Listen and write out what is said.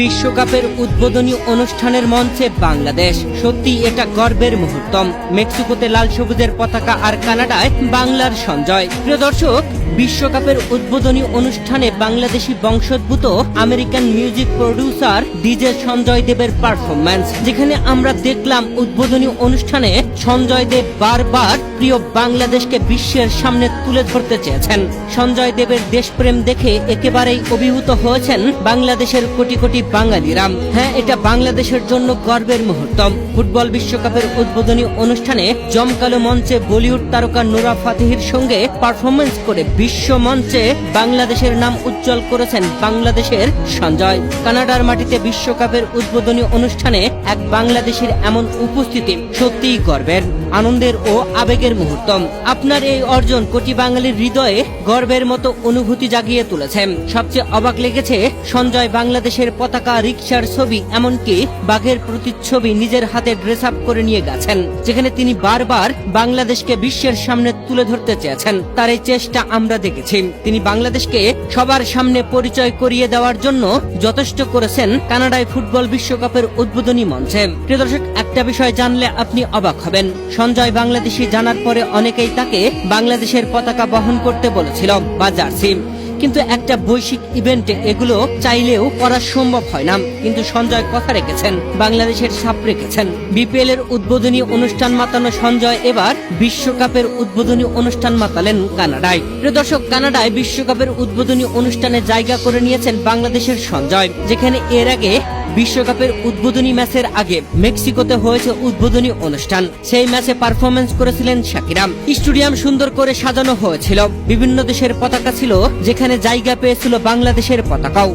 বিশ্বকাপের উদ্বোধনী অনুষ্ঠানের মঞ্চে বাংলাদেশ, সত্যি এটা গর্বের মুহূর্ত। মেক্সিকোতে লাল সবুজের পতাকা আর কানাডায় বাংলার সঞ্জয়। প্রিয় দর্শক, বিশ্বকাপের উদ্বোধনী অনুষ্ঠানে বাংলাদেশি বংশোদ্ভূত American music producer DJ Sanjay দেবের পারফরম্যান্স, যেখানে আমরা দেখলাম উদ্বোধনী অনুষ্ঠানে সঞ্জয় দেব বারবার প্রিয় বাংলাদেশকে বিশ্বের সামনে তুলে ধরতে চেয়েছেন। সঞ্জয় দেবের দেশপ্রেম দেখে একেবারেই অভিভূত হয়েছেন বাংলাদেশের কোটি কোটি বাঙালিরা। হ্যাঁ, এটা বাংলাদেশের জন্য গর্বের মুহূর্ত। ফুটবল বিশ্বকাপের উদ্বোধনী অনুষ্ঠানে জমকালো মঞ্চে বলিউড তারকা নোরা ফাতেহির সঙ্গে পারফরমেন্স করে বিশ্ব মঞ্চে বাংলাদেশের নাম উজ্জ্বল করেছেন বাংলাদেশের সঞ্জয়। কানাডার মাটিতে বিশ্বকাপের উদ্বোধনী অনুষ্ঠানে এক বাংলাদেশির এমন উপস্থিতি সত্যিই গর্বের, আনন্দের ও আবেগের মুহূর্ত। আপনার এই অর্জন কোটি বাঙালির হৃদয়ে গর্বের মতো অনুভূতি জাগিয়ে তুলেছে। সবচেয়ে অবাক লেগেছে সঞ্জয় বাংলাদেশের পতাকা, রিকশার ছবি, এমনকি বাঘের প্রতিচ্ছবি নিজের হাতে ড্রেস আপ করে নিয়ে গেছেন, যেখানে তিনি বারবার বাংলাদেশকে বিশ্বের সামনে তুলে ধরতে চেয়েছেন। তার এই চেষ্টা আমরা দেখেছি। তিনি বাংলাদেশকে সবার সামনে পরিচয় করিয়ে দেওয়ার জন্য যথেষ্ট করেছেন কানাডায় ফুটবল বিশ্বকাপের উদ্বোধনী মঞ্চে। প্রিয় দর্শক, একটা বিষয় জানলে আপনি অবাক হবেন। সঞ্জয় বাংলাদেশি জানার পরে অনেকেই তাকে বাংলাদেশের পতাকা বহন করতে বলেছিল বা জার্সি, কিন্তু একটা বৈশ্বিক ইভেন্টে এগুলো চাইলেও করা সম্ভব হয় না। কিন্তু সঞ্জয় কথা রেখেছেন, বাংলাদেশের ছাপ রেখেছেন। বিপিএল এর উদ্বোধনী অনুষ্ঠান মাতানো সঞ্জয় এবার বিশ্বকাপের উদ্বোধনী অনুষ্ঠান মাতালেন কানাডায়। প্রিয় দর্শক, কানাডায় বিশ্বকাপের উদ্বোধনী অনুষ্ঠানে জায়গা করে নিয়েছেন বাংলাদেশের সঞ্জয়, যেখানে এর আগে বিশ্বকাপের উদ্বোধনী ম্যাচের আগে মেক্সিকোতে হয়েছে উদ্বোধনী অনুষ্ঠান। সেই ম্যাচে পারফরমেন্স করেছিলেন শাকিরা। স্টেডিয়াম সুন্দর করে সাজানো হয়েছিল, বিভিন্ন দেশের পতাকা ছিল, যেখানে জায়গা পেয়েছিল বাংলাদেশের পতাকাও।